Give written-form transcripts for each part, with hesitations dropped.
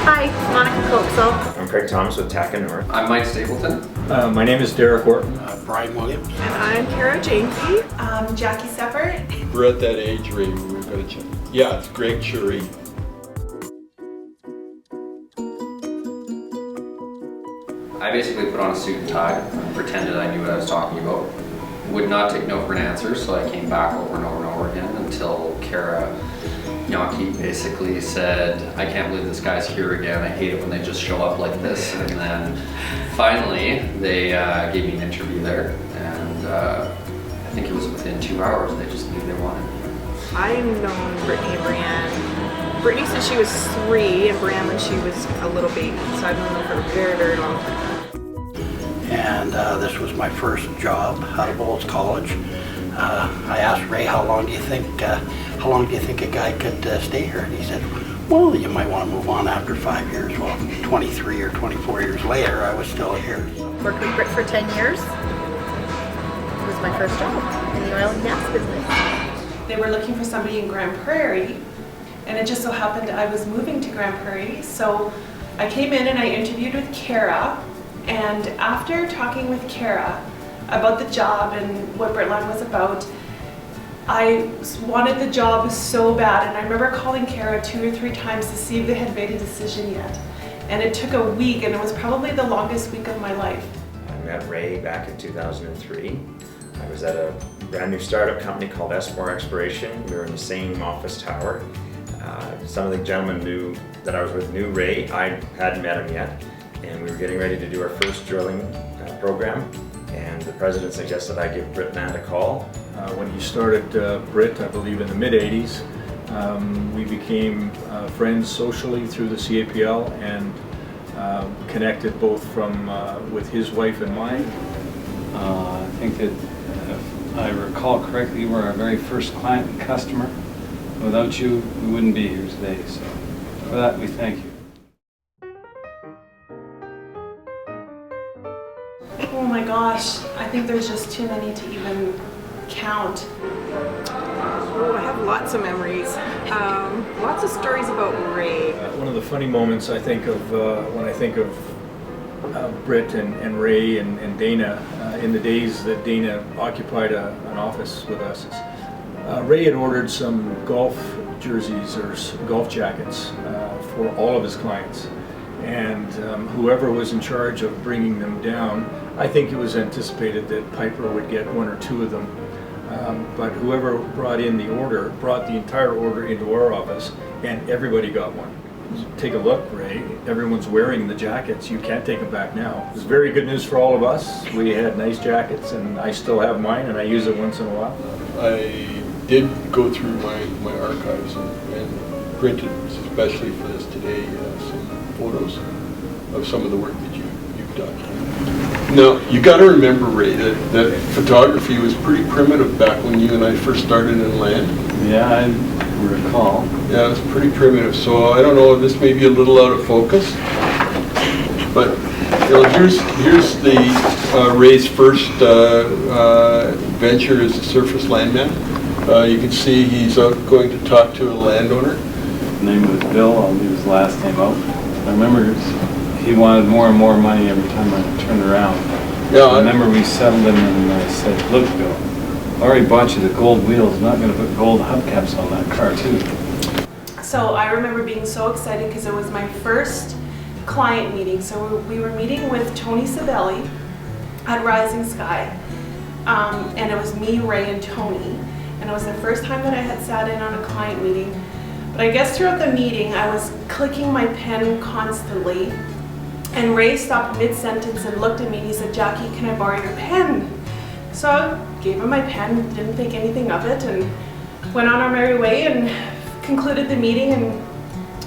Hi, Monica Coxall. I'm Craig Thomas with TACA North. I'm Mike Stapleton. My name is Derek Orton. Brian Williams. And I'm Kara Janke. I'm Jackie Seppert. We're at that age, Ray, where we've got to check. Yeah, it's Greg Chury. I basically put on a suit and tie and pretended I knew what I was talking about. Would not take no for an answer, so I came back over and over and over again until Kara Janke basically said, I can't believe this guy's here again. I hate it when they just show up like this. And then finally, they gave me an interview there, and I think it was within 2 hours. They just knew they wanted me. I've known Brittany and Brianne. Brittany since she was 3 and Brianne when she was a little baby, so I've known them for a very, very long time. And this was my first job out of Bowles College. I asked Ray, how long do you think a guy could stay here? And he said, well, you might want to move on after 5 years. Well, 23 or 24 years later, I was still here. Worked with BRITT for 10 years. It was my first job in the oil and gas business. They were looking for somebody in Grand Prairie, and it just so happened I was moving to Grand Prairie, so I came in and I interviewed with Kara, and after talking with Kara about the job and what Brittland was about, I wanted the job so bad, and I remember calling Kara 2 or 3 times to see if they had made a decision yet. And it took a week, and it was probably the longest week of my life. I met Ray back in 2003. I was at a brand new startup company called S4 Exploration. We were in the same office tower. Some of the gentlemen that I was with knew Ray. I hadn't met him yet. And we were getting ready to do our first drilling program. And the president suggested I give BRITT a call. When he started BRITT, I believe in the mid-80s, we became friends socially through the CAPL and connected both with his wife and mine. I think that if I recall correctly, you were our very first client and customer. Without you, we wouldn't be here today, so for that we thank you. Oh my gosh, I think there's just too many to even count. Oh, I have lots of memories. Lots of stories about Ray. One of the funny moments I think of when I think of BRITT and Ray and Dana in the days that Dana occupied an office with us. Ray had ordered some golf jerseys or golf jackets for all of his clients, and whoever was in charge of bringing them down, I think it was anticipated that Piper would get 1 or 2 of them, but whoever brought in the order brought the entire order into our office, and everybody got one. Take a look, Ray. Everyone's wearing the jackets. You can't take them back now. It was very good news for all of us. We had nice jackets, and I still have mine, and I use it once in a while. I did go through my archives and printed, especially for this today, some photos of some of the work that you've done. Now, you got to remember, Ray, that photography was pretty primitive back when you and I first started in land. Yeah, I recall. Yeah, it was pretty primitive, so I don't know, this may be a little out of focus, but you know, here's the Ray's first venture as a surface landman. You can see he's out going to talk to a landowner. His name was Bill. I'll leave his last name out. I remember he wanted more and more money every time I turned around. Yeah, I remember we settled him and I said, look, Bill, I already bought you the gold wheels. I'm not going to put gold hubcaps on that car, too. So I remember being so excited because it was my first client meeting. So we were meeting with Tony Sabelli at Rising Sky, and it was me, Ray, and Tony. And it was the first time that I had sat in on a client meeting. But I guess throughout the meeting, I was clicking my pen constantly. And Ray stopped mid-sentence and looked at me and he said, Jackie, can I borrow your pen? So I gave him my pen, didn't think anything of it, and went on our merry way and concluded the meeting. And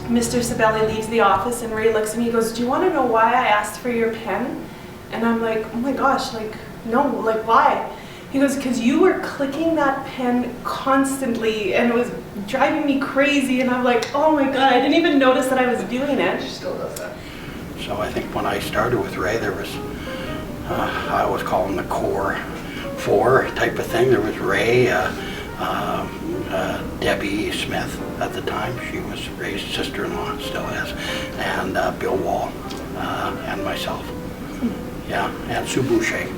Mr. Sabelli leaves the office and Ray looks at me, he goes, do you want to know why I asked for your pen? And I'm like, oh my gosh, like, no, like why? He goes, because you were clicking that pen constantly and it was driving me crazy. And I'm like, oh my God, I didn't even notice that I was doing it. She still does that. So I think when I started with Ray, there was, I always call them the core 4 type of thing. There was Ray, Debbie, Debbie Smith at the time. She was Ray's sister-in-law, still is, and Bill Wall, and myself. Yeah, and Sue Boucher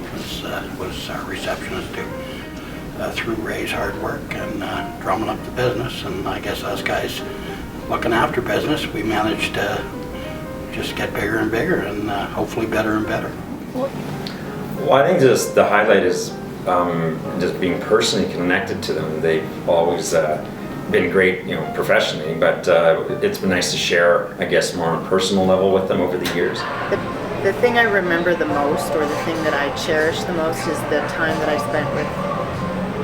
was our receptionist too. Through Ray's hard work and drumming up the business, and I guess us guys looking after business, we managed to just get bigger and bigger and hopefully better and better. Well, I think just the highlight is just being personally connected to them. They've always been great, professionally, but it's been nice to share, I guess, more on a personal level with them over the years. The thing I remember the most, or the thing that I cherish the most, is the time that I spent with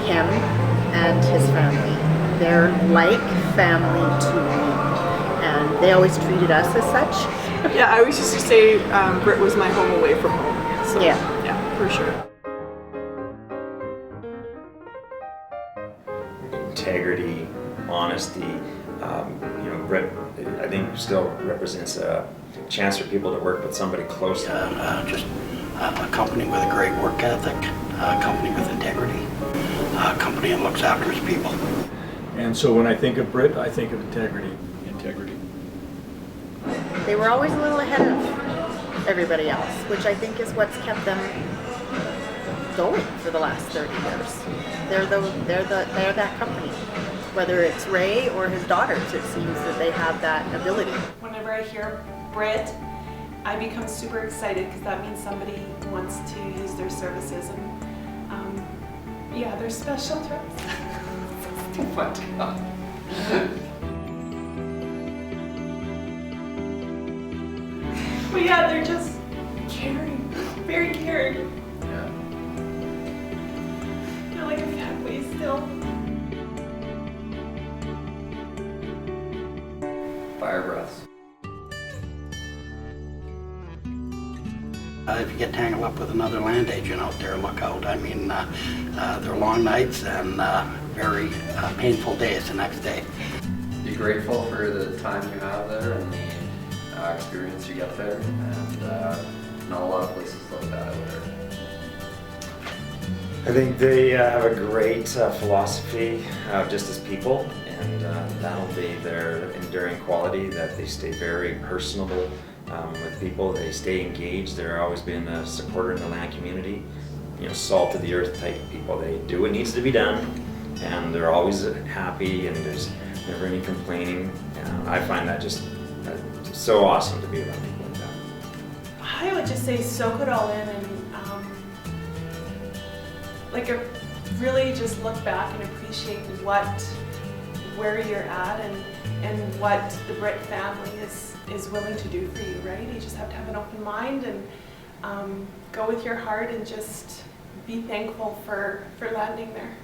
him and his family. They're like family to me, and they always treated us as such. Yeah, I always used to say BRITT was my home away from home. So, Yeah. Yeah, for sure. Integrity, honesty, BRITT, I think, still represents a chance for people to work with somebody close to them. Just a company with a great work ethic, a company with integrity, a company that looks after its people. And so when I think of BRITT, I think of integrity. Integrity. They were always a little ahead of everybody else, which I think is what's kept them going for the last 30 years. They're that company. Whether it's Ray or his daughters, it seems that they have that ability. Whenever I hear BRITT, I become super excited because that means somebody wants to use their services, and yeah, they're special to us. It's too fun to go. But yeah, they're just caring, very caring. Yeah. They're like a family still. Fire breaths. If you get tangled up with another land agent out there, look out. I mean, they're long nights and very painful days the next day. Be grateful for the time you have there and the experience you get there, and not a lot of places like that out there. I think they have a great philosophy just as people, and that'll be their enduring quality, that they stay very personable with people. They stay engaged. They're always been a supporter in the land community, salt of the earth type people. They do what needs to be done, and they're always happy, and there's never any complaining. I find that just so awesome to be around people like that. I would just say soak it all in, and really just look back and appreciate where you're at and what the BRITT family is willing to do for you, right? You just have to have an open mind and go with your heart and just be thankful for landing there.